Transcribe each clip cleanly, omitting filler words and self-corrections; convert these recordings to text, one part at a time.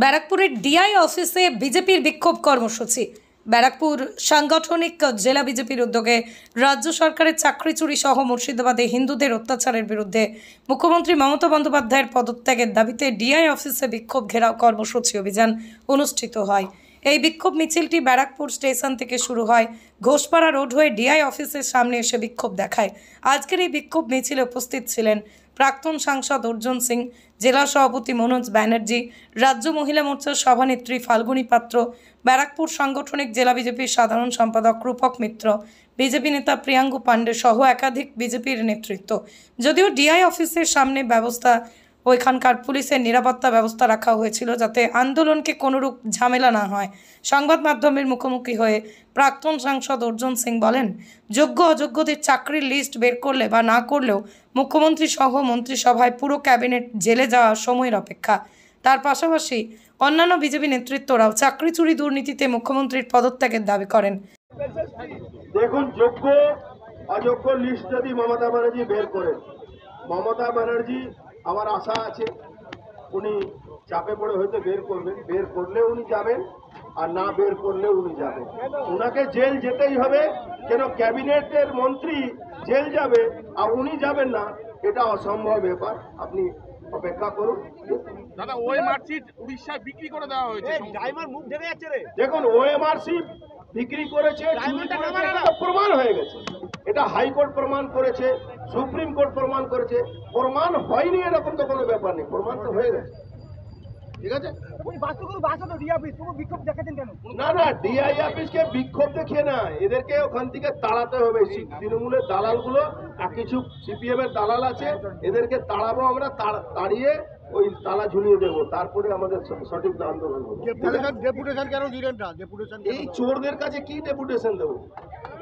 ব্যারাকপুরের ডিআই অফিসে বিজেপির বিক্ষোভ কর্মসূচি। ব্যারাকপুর সাংগঠনিক জেলা বিজেপির উদ্যোগে রাজ্য সরকারের চাকরি চুরি সহ মুর্শিদাবাদে হিন্দুদের অত্যাচারের বিরুদ্ধে মুখ্যমন্ত্রী মমতা বন্দ্যোপাধ্যায়ের পদত্যাগের দাবিতে ডিআই অফিসে বিক্ষোভ ঘেরাও কর্মসূচি অভিযান অনুষ্ঠিত হয়। এই বিক্ষোভ মিছিলটি ব্যারাকপুর স্টেশন থেকে শুরু হয়, ঘোষপাড়া রোড হয়ে ডিআই অফিসের সামনে এসে বিক্ষোভ দেখায়। আজকের এই বিক্ষোভ মিছিলে উপস্থিত ছিলেন প্রাক্তন সাংসদ অর্জুন সিং, জেলা সভাপতি মনোজ ব্যানার্জি, রাজ্য মহিলা মোর্চার সভানেত্রী ফাল্গুনী পাত্র, ব্যারাকপুর সাংগঠনিক জেলা বিজেপির সাধারণ সম্পাদক রূপক মিত্র, বিজেপি নেতা প্রিয়াঙ্গু পাণ্ডে সহ একাধিক বিজেপির নেতৃত্ব। যদিও ডিআই অফিসের সামনে ওইখানকার পুলিশের নিরাপত্তা ব্যবস্থা রাখা হয়েছিল যাতে আন্দোলনকে কোনোরূপ ঝামেলা না হয়। সংবাদ মাধ্যমের মুখোমুখি হয়ে প্রাক্তন সাংসদ অর্জুন সিং বলেন, যোগ্য অযোগ্যদের চাকরির লিস্ট বের করলে বা না করলেও মুখ্যমন্ত্রী সহ মন্ত্রিসভায় পুরো ক্যাবিনেট জেলে যাওয়া সময়ের অপেক্ষা। তার পাশাপাশি অন্যান্য বিজেপি নেতৃত্বরাও চাকরি চুরি দুর্নীতিতে মুখ্যমন্ত্রীর পদত্যাগের দাবি করেন। দেখুন, যোগ্য অযোগ্য লিস্ট যদি মমতা ব্যানার্জি বের করেন, মমতা ব্যানার্জি আমার আশা আছে উনি চাপে পড়ে হয়তো বের করবেন, বের করলে উনি যাবেন আর না বের করলে উনি যাবেন। ওনাকে জেল যেতেই হবে, কেন ক্যাবিনেটের মন্ত্রী জেল যাবে আর উনি যাবেন না, এটা অসম্ভব ব্যাপার। আপনি অপেক্ষা করুন। দাদা, ওএমআর সিট উড়িষ্যায় বিক্রি করে দেওয়া হয়েছে। ড্রাইভার মুখ ঢেকে যাচ্ছে রে। দেখুন, ওএমআর সিট বিক্রি করেছে, প্রমাণ হয়ে গেছে। এটা হাইকোর্ট প্রমাণ করেছে, সুপ্রিম কোর্ট প্রমাণ করেছে। প্রমাণ হয়নি এরকম তো কোনো ব্যাপার নেই, প্রমাণ তো হয়ে গেছে। ঠিক আছে, না না, ডিআই অফিসকে বিক্ষোভ দেখিয়ে না, এদেরকে ওখান থেকে তাড়াতে হবে। তৃণমূলের দালালগুলো আর কিছু সিপিএম এর দালাল আছে, এদেরকে তাড়াবো আমরা, তাড়িয়ে ওই তালা ঝুলিয়ে দেবো, তারপরে আমাদের সঠিক আন্দোলন হবে। ডেপুটেশন কেন দিলেন না? ডেপুটেশন এই চোরদের কাছে কি ডেপুটেশন দেবো?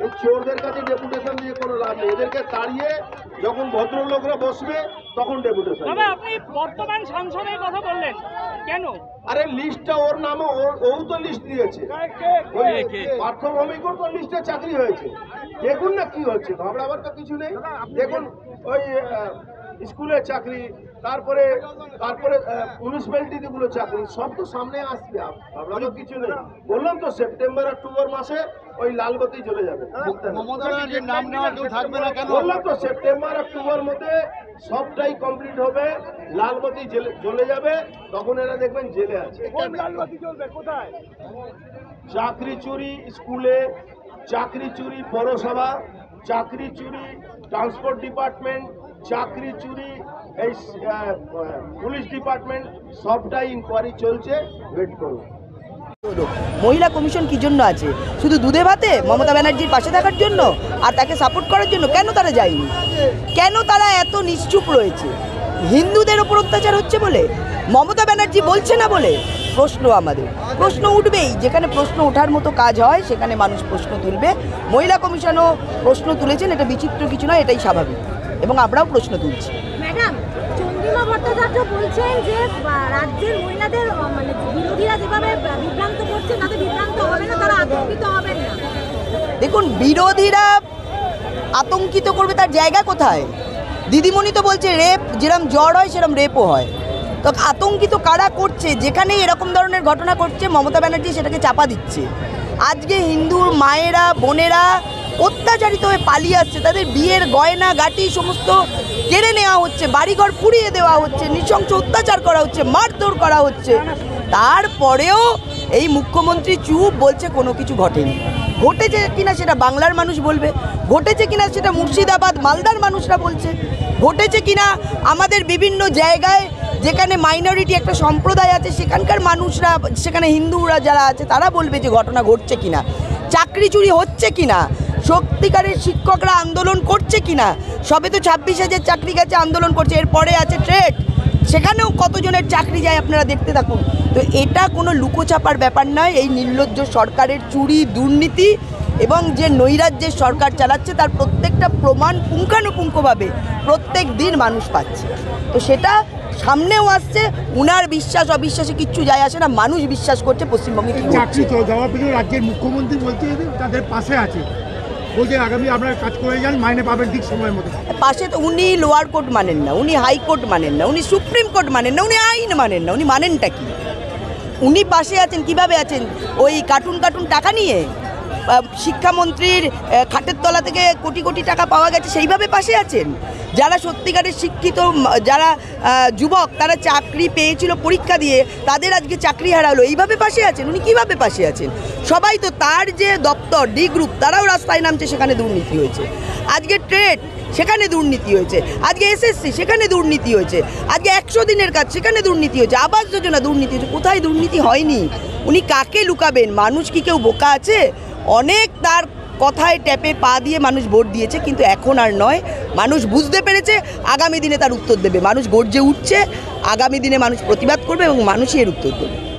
এই চোরদের কাছে ডেপুটেশন দিয়ে কোনো লাভ নেই। এদেরকে তাড়িয়ে যখন ভদ্রলোকরা বসবে তখন ডেপুটেশন। আপনি বর্তমান সাংসদের কথা বললেন কেন? আরে লিস্টটা ওর নামে, ও তো লিস্ট দিয়েছে, পার্থ ভৌমিকর তো লিস্টে চাকরি হয়েছে। দেখুন না কি হচ্ছে, ঘাবড়াবার তো কিছু নেই। দেখুন, ওই স্কুলের চাকরি, তারপরে মিউনিসিপ্যালিটিগুলো চাকরি, সব তো সামনে আসবে। আপনারও কিছু নেই। বললাম তো, সেপ্টেম্বর অক্টোবর মাসে ওই লালবতী চলে যাবে। বললাম তো, সেপ্টেম্বর অক্টোবর মধ্যে সবটাই কমপ্লিট হবে, লালবতী চলে যাবে, তখন এরা দেখবেন জেলে আছে। চাকরি চুরি স্কুলে, চাকরি চুরি পৌরসভা, চাকরি চুরি ট্রান্সপোর্ট ডিপার্টমেন্ট, চাকরি চুরি এই পুলিশ ডিপার্টমেন্ট, সবটাই ইনকোয়ারি চলছে, ওয়েট করুন। মহিলা কমিশন কি জন্য আছে? শুধু দুধে ভাতে মমতা ব্যানার্জির পাশে থাকার জন্য আর তাকে সাপোর্ট করার জন্য? কেন তারা যায়নি? কেন তারা এত নিশ্চুপ রয়েছে? হিন্দুদের ওপর অত্যাচার হচ্ছে বলে? মমতা ব্যানার্জি বলছে না বলে? প্রশ্ন আমাদের, প্রশ্ন উঠবেই। যেখানে প্রশ্ন ওঠার মতো কাজ হয় সেখানে মানুষ প্রশ্ন তুলবে। মহিলা কমিশনও প্রশ্ন তুলেছেন, এটা বিচিত্র কিছু নয়, এটাই স্বাভাবিক, এবং আমরাও প্রশ্ন তুলছি। ম্যাডাম, চন্দ্রিমা ভট্টাচার্য বলছেন যে রাজ্যের মহিলাদের বিরোধীরা যেভাবে বিভ্রান্ত করছে তাদের বিভ্রান্ত হবে না, তারা আতঙ্কিত হবেন না। দেখুন, বিরোধীরা আতঙ্কিত করবে তার জায়গা কোথায়? দিদিমণি তো বলছে রেপ যেরকম জ্বর হয় সেরকম রেপও হয়। তো আতঙ্কিত কারা করছে? যেখানেই এরকম ধরনের ঘটনা ঘটছে মমতা ব্যানার্জি সেটাকে চাপা দিচ্ছে। আজকে হিন্দুর মায়েরা বোনেরা অত্যাচারিত হয়ে পালিয়ে আসছে, তাদের বিয়ের গয়না গাটি সমস্ত কেড়ে নেওয়া হচ্ছে, বাড়িঘর পুড়িয়ে দেওয়া হচ্ছে, নৃশংস অত্যাচার করা হচ্ছে, মারধর করা হচ্ছে। তারপরেও এই মুখ্যমন্ত্রী চুপ, বলছে কোনো কিছু ঘটেনি। ঘটেছে কিনা সেটা বাংলার মানুষ বলবে, ঘটেছে কিনা সেটা মুর্শিদাবাদ মালদার মানুষরা বলছে, ঘটেছে কিনা আমাদের বিভিন্ন জায়গায় যেখানে মাইনরিটি একটা সম্প্রদায় আছে সেখানকার মানুষরা, সেখানে হিন্দুরা যারা আছে তারা বলবে যে ঘটনা ঘটছে কিনা, চাকরি চুরি হচ্ছে কিনা, সত্যিকারের শিক্ষকরা আন্দোলন করছে কিনা। সবে তো 26,000 চাকরি গেছে, আন্দোলন করছে, এরপরে আছে ট্রেড, সেখানেও কতজনের চাকরি যায় আপনারা দেখতে থাকুন। তো এটা কোনো লুকোচাপার ব্যাপার নয়। এই নির্লজ্জ সরকারের চুরি দুর্নীতি এবং যে নৈরাজ্যের সরকার চালাচ্ছে তার প্রত্যেকটা প্রমাণ পুঙ্খানুপুঙ্খভাবে প্রত্যেক দিন মানুষ পাচ্ছে। তো সেটা সামনেও আসছে। উনার বিশ্বাস অবিশ্বাসে কিচ্ছু যায় আসে না, মানুষ বিশ্বাস করছে পশ্চিমবঙ্গে কি চাকরি তো দেওয়ার পিছনে রাজ্যের মুখ্যমন্ত্রী বলতে তাদের পাশে আছে, বলছে আগামী আপনারা কাজ করে যান, মাইনে পাবেন ঠিক সময় মতো। পাশে তো উনি লোয়ার কোর্ট মানেন না, উনি হাইকোর্ট মানেন না, উনি সুপ্রিম কোর্ট মানেন না, উনি আইন মানেন না, উনি মানেনটা কি? উনি পাশে আছেন কিভাবে আছেন? ওই কার্টুন টাকা নিয়ে? শিক্ষামন্ত্রীর খাটের তলা থেকে কোটি কোটি টাকা পাওয়া গেছে সেইভাবে পাশে আছেন? যারা সত্যিকারের শিক্ষিত, যারা যুবক, তারা চাকরি পেয়েছিল পরীক্ষা দিয়ে, তাদের আজকে চাকরি হারালো, এইভাবে পাশে আছেন? উনি কিভাবে পাশে আছেন? সবাই তো, তার যে দপ্তর ডি গ্রুপ, তারাও রাস্তায় নামছে, সেখানে দুর্নীতি হয়েছে। আজকে ট্রেড, সেখানে দুর্নীতি হয়েছে। আজকে এসএসসি, সেখানে দুর্নীতি হয়েছে। আজকে 100 দিনের কাজ, সেখানে দুর্নীতি হয়েছে। আবাস যোজনা, দুর্নীতি হয়েছে। কোথায় দুর্নীতি হয়নি? উনি কাকে লুকাবেন? মানুষ কি কেউ বোকা আছে? অনেক তার কথায় ট্যাপে পা দিয়ে মানুষ ভোট দিয়েছে, কিন্তু এখন আর নয়। মানুষ বুঝতে পেরেছে, আগামী দিনে তার উত্তর দেবে। মানুষ গর্জে উঠছে, আগামী দিনে মানুষ প্রতিবাদ করবে এবং মানুষই এর উত্তর দেবে।